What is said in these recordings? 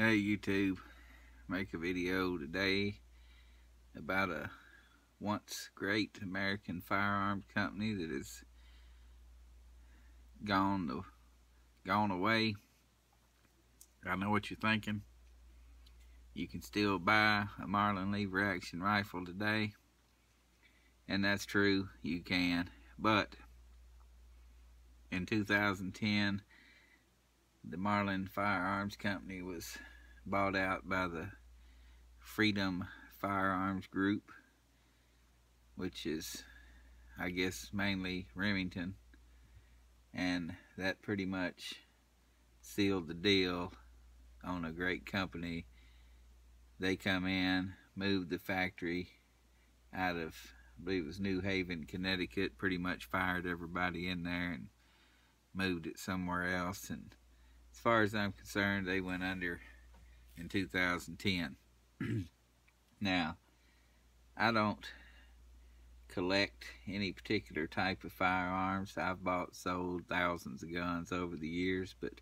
Hey YouTube, make a video today about a once great American firearms company that has gone away. I know what you're thinking. You can still buy a Marlin lever action rifle today, and that's true, you can. But in 2010, the Marlin Firearms Company was bought out by the Freedom Firearms Group, which is, I guess, mainly Remington, and that pretty much sealed the deal on a great company. They come in, moved the factory out of, I believe it was New Haven, Connecticut, pretty much fired everybody in there and moved it somewhere else, and as far as I'm concerned, they went under in 2010. Now, I don't collect any particular type of firearms. I've bought, sold thousands of guns over the years, but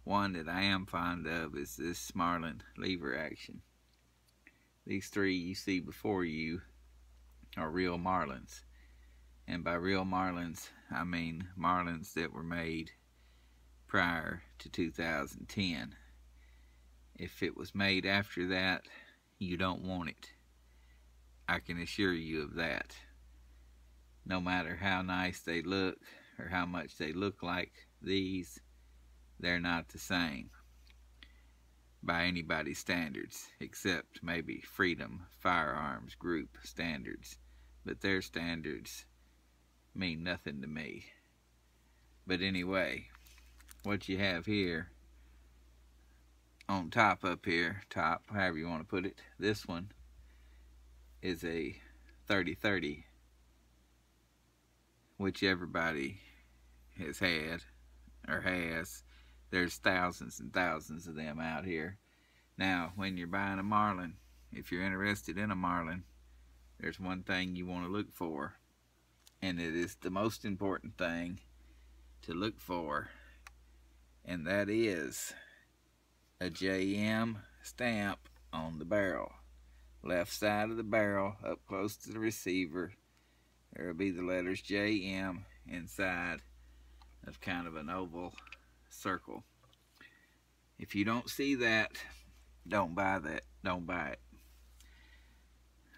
one that I am fond of is this Marlin lever action. These three you see before you are real Marlins, and by real Marlins I mean Marlins that were made prior to 2010. If it was made after that, you don't want it. I can assure you of that. No matter how nice they look or how much they look like these, they're not the same by anybody's standards, except maybe Freedom Firearms Group standards. But their standards mean nothing to me. But anyway, what you have here on top up here, top, however you want to put it, this one is a 30-30, which everybody has had or has. There's thousands and thousands of them out here. Now, when you're buying a Marlin, if you're interested in a Marlin, there's one thing you want to look for, and it is the most important thing to look for, and that is a JM stamp on the barrel. Left side of the barrel, up close to the receiver, there will be the letters JM inside of kind of an oval circle. If you don't see that, don't buy that. Don't buy it.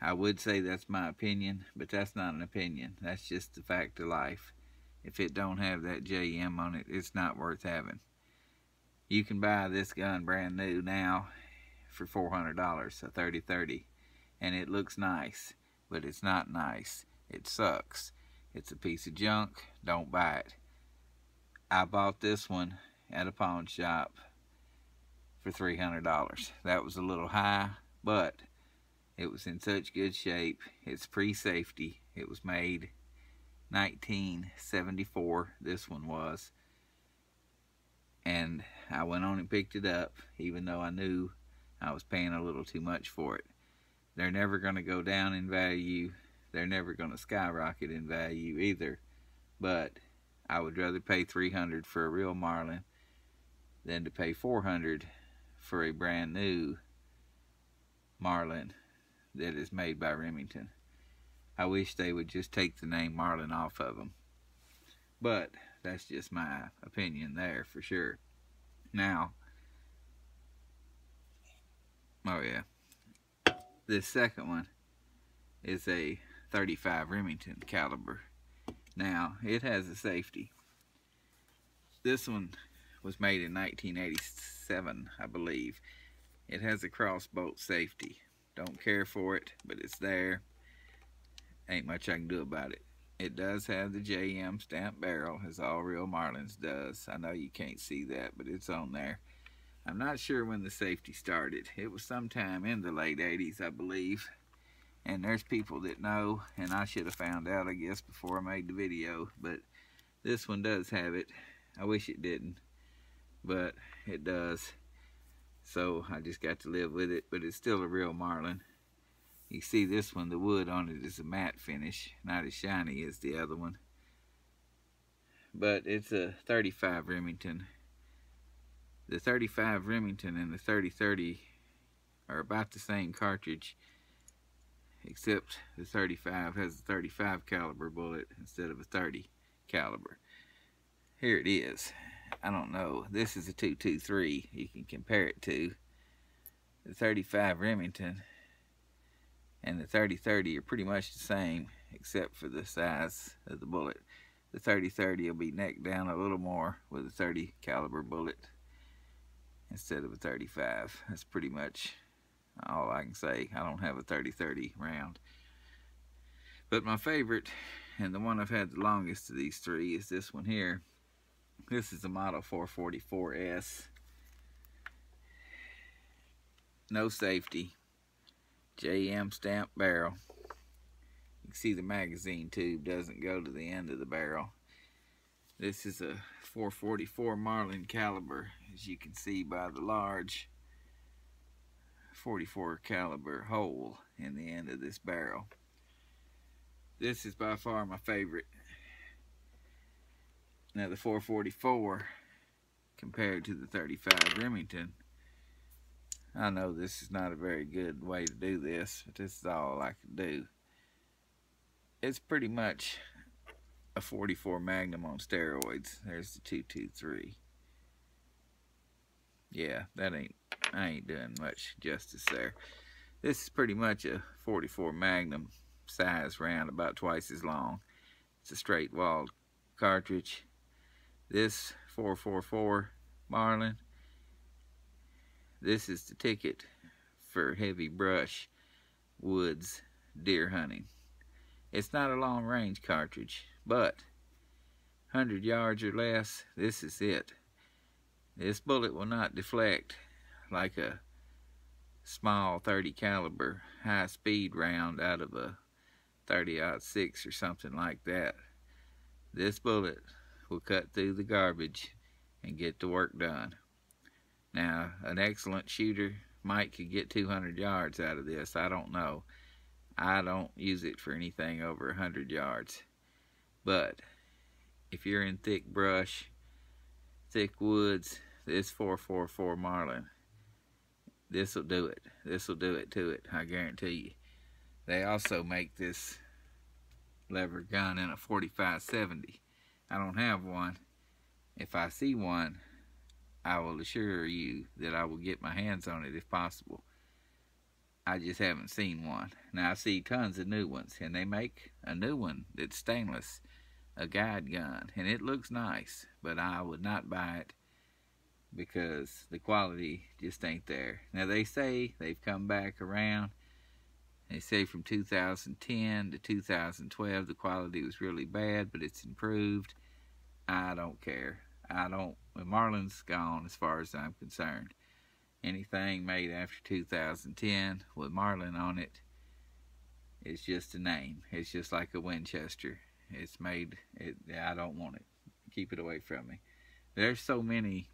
I would say that's my opinion, but that's not an opinion. That's just the fact of life. If it don't have that JM on it, it's not worth having. You can buy this gun brand new now for $400, a 30-30, and it looks nice, but it's not nice. It sucks. It's a piece of junk. Don't buy it. I bought this one at a pawn shop for $300. That was a little high, but it was in such good shape. It's pre-safety. It was made 1974, this one was, and I went on and picked it up, even though I knew I was paying a little too much for it. They're never going to go down in value. They're never going to skyrocket in value either, but I would rather pay $300 for a real Marlin than to pay $400 for a brand new Marlin that is made by Remington. I wish they would just take the name Marlin off of them, but that's just my opinion there for sure. Now, oh yeah, this second one is a 35 Remington caliber. Now, it has a safety. This one was made in 1987, I believe. It has a crossbolt safety. Don't care for it, but it's there. Ain't much I can do about it. It does have the JM stamp barrel, as all real Marlins does. I know you can't see that, but it's on there. I'm not sure when the safety started. It was sometime in the late 80s, I believe. And there's people that know, and I should have found out, I guess, before I made the video. But this one does have it. I wish it didn't, but it does. So I just got to live with it, but it's still a real Marlin. You see this one, the wood on it is a matte finish, not as shiny as the other one. But it's a 35 Remington. The 35 Remington and the 30-30 are about the same cartridge, except the 35 has a 35 caliber bullet instead of a 30 caliber. Here it is. I don't know. This is a 223. You can compare it to the 35 Remington and the 30-30 are pretty much the same, except for the size of the bullet. The 30-30 will be necked down a little more with a 30 caliber bullet instead of a 35. That's pretty much all I can say. I don't have a 30-30 round. But my favorite, and the one I've had the longest of these three, is this one here. This is the Model 444S. No safety. JM stamp barrel. You can see the magazine tube doesn't go to the end of the barrel. This is a 444 Marlin caliber, as you can see by the large 44 caliber hole in the end of this barrel. This is by far my favorite. Now the 444 compared to the 35 Remington, I know this is not a very good way to do this, but this is all I can do. It's pretty much a 44 Magnum on steroids. There's the 223. Yeah, I ain't doing much justice there. This is pretty much a 44 Magnum size round, about twice as long. It's a straight walled cartridge. This 444 Marlin, this is the ticket for heavy brush, woods, deer hunting. It's not a long range cartridge, but 100 yards or less, this is it. This bullet will not deflect like a small 30 caliber high speed round out of a 30-06 or something like that. This bullet will cut through the garbage and get the work done. Now, an excellent shooter could get 200 yards out of this. I don't know. I don't use it for anything over 100 yards. But if you're in thick brush, thick woods, this 444 Marlin, this will do it. This will do it to it, I guarantee you. They also make this lever gun in a 45-70. I don't have one. If I see one, I will assure you that I will get my hands on it if possible. I just haven't seen one. Now I see tons of new ones, and they make a new one that's stainless, a guide gun, and it looks nice, but I would not buy it because the quality just ain't there. Now they say they've come back around. They say from 2010 to 2012 the quality was really bad, but it's improved. I don't care. Marlin's gone as far as I'm concerned. Anything made after 2010 with Marlin on it is just a name. It's just like a Winchester. It's made, I don't want it. Keep it away from me. There's so many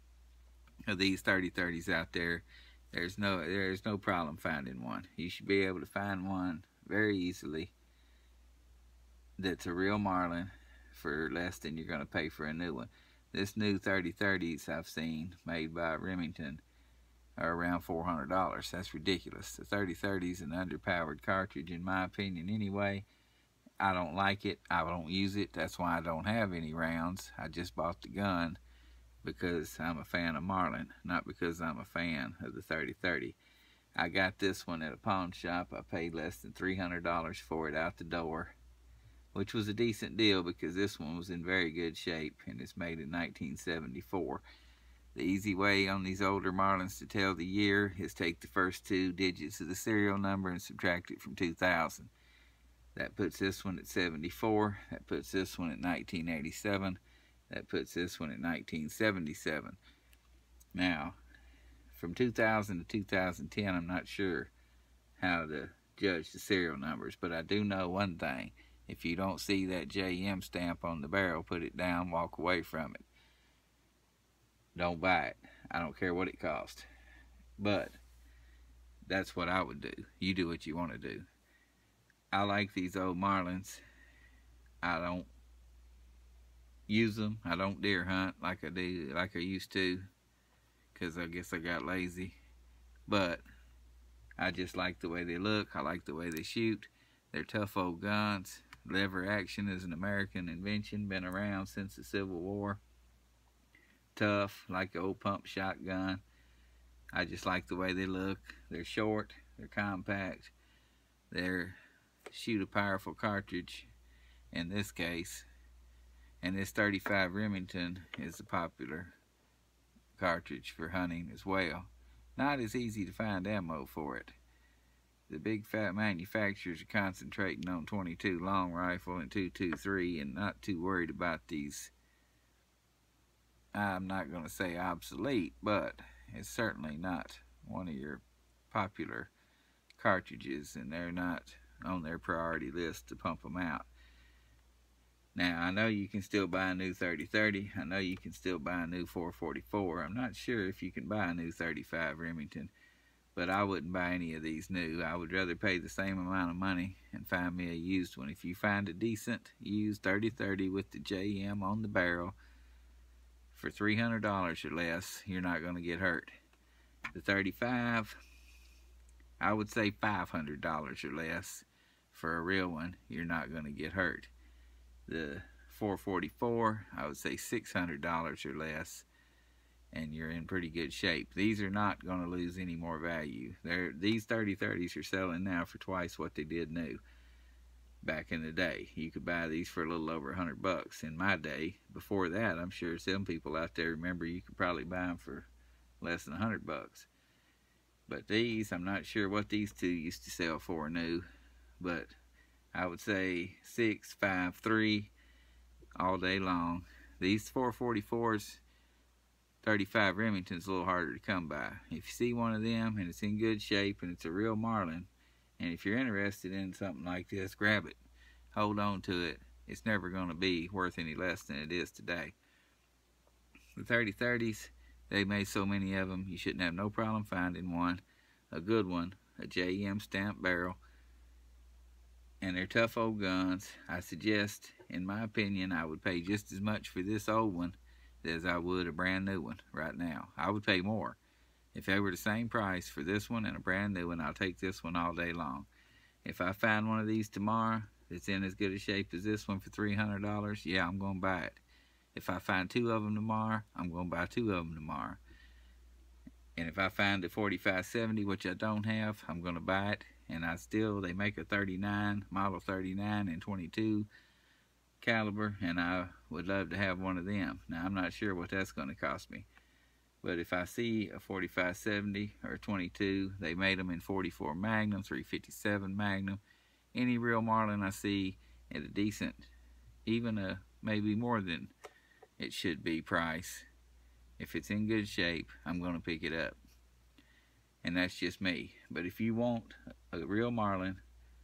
of these 30-30s out there. There's no problem finding one. You should be able to find one very easily that's a real Marlin for less than you're going to pay for a new one. This new 30-30s I've seen made by Remington are around $400. That's ridiculous. The 30-30 is an underpowered cartridge in my opinion anyway. I don't like it. I don't use it. That's why I don't have any rounds. I just bought the gun because I'm a fan of Marlin, not because I'm a fan of the 30-30. I got this one at a pawn shop. I paid less than $300 for it out the door, which was a decent deal because this one was in very good shape and it's made in 1974. The easy way on these older Marlins to tell the year is take the first 2 digits of the serial number and subtract it from 2000. That puts this one at 74. That puts this one at 1987. That puts this one at 1977. Now, from 2000 to 2010, I'm not sure how to judge the serial numbers, but I do know one thing. If you don't see that JM stamp on the barrel, put it down, walk away from it. Don't buy it. I don't care what it costs. But that's what I would do. You do what you want to do. I like these old Marlins. I don't use them. I don't deer hunt like I used to. because I guess I got lazy. But I just like the way they look. I like the way they shoot. They're tough old guns. Lever action is an American invention, been around since the Civil War. Tough, like the old pump shotgun. I just like the way they look. They're short, they're compact, they shoot a powerful cartridge in this case. And this 35 Remington is a popular cartridge for hunting as well. Not as easy to find ammo for it. The big fat manufacturers are concentrating on 22 long rifle and 223 and not too worried about these, I'm not going to say obsolete, but it's certainly not one of your popular cartridges, and they're not on their priority list to pump them out. Now, I know you can still buy a new 30-30. I know you can still buy a new 444. I'm not sure if you can buy a new 35 Remington, but I wouldn't buy any of these new. I would rather pay the same amount of money and find me a used one. If you find a decent used 30-30 with the JM on the barrel for $300 or less, you're not going to get hurt. The 35, I would say $500 or less for a real one, you're not going to get hurt. The 444, I would say $600 or less, and you're in pretty good shape. These are not going to lose any more value. These 30-30s are selling now for twice what they did new back in the day. You could buy these for a little over $100 in my day. Before that, I'm sure some people out there remember you could probably buy them for less than $100. But these, I'm not sure what these two used to sell for new, but I would say $6, $5, $3 all day long. These 444s, 35 Remington's a little harder to come by. If you see one of them and it's in good shape and it's a real Marlin, and if you're interested in something like this, grab it. Hold on to it. It's never going to be worth any less than it is today. The 30-30s, they made so many of them, you shouldn't have no problem finding one. A good one, a JM stamped barrel. And they're tough old guns. I suggest, in my opinion, I would pay just as much for this old one as I would a brand new one right now. I would pay more. If they were the same price for this one and a brand new one, I'll take this one all day long. If I find one of these tomorrow that's in as good a shape as this one for $300, yeah, I'm going to buy it. If I find two of them tomorrow, I'm going to buy two of them tomorrow. And if I find a 45-70, which I don't have, I'm going to buy it. And they make a 39, model 39 and 22 caliber, and I would love to have one of them. Now, I'm not sure what that's going to cost me. But if I see a 45-70 or a 22, they made them in 44 Magnum, 357 Magnum. Any real Marlin I see at a decent, even a maybe more than it should be price, if it's in good shape, I'm going to pick it up. And that's just me. But if you want a real Marlin,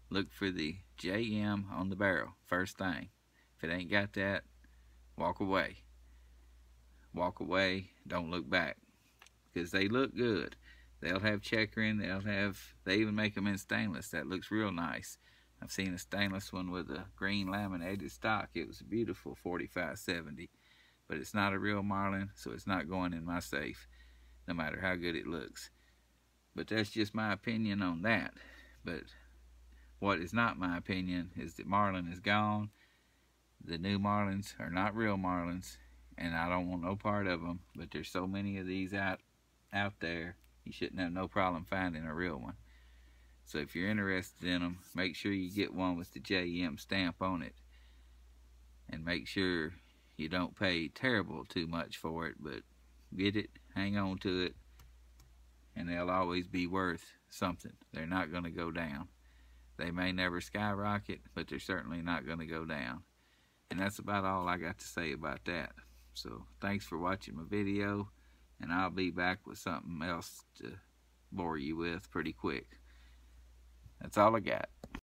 look for the JM on the barrel, first thing. If it ain't got that, walk away. Walk away, don't look back. Because they look good. They'll have checkering, they even make them in stainless. That looks real nice. I've seen a stainless one with a green laminated stock. It was a beautiful 45-70. But it's not a real Marlin, so it's not going in my safe, no matter how good it looks. But that's just my opinion on that. But what is not my opinion is that Marlin is gone. The new Marlins are not real Marlins, and I don't want no part of them. But there's so many of these out there, you shouldn't have no problem finding a real one. So if you're interested in them, make sure you get one with the JM stamp on it. And make sure you don't pay terrible too much for it, but get it, hang on to it, and they'll always be worth something. They're not going to go down. They may never skyrocket, but they're certainly not going to go down. And that's about all I got to say about that. So thanks for watching my video, and I'll be back with something else to bore you with pretty quick. That's all I got.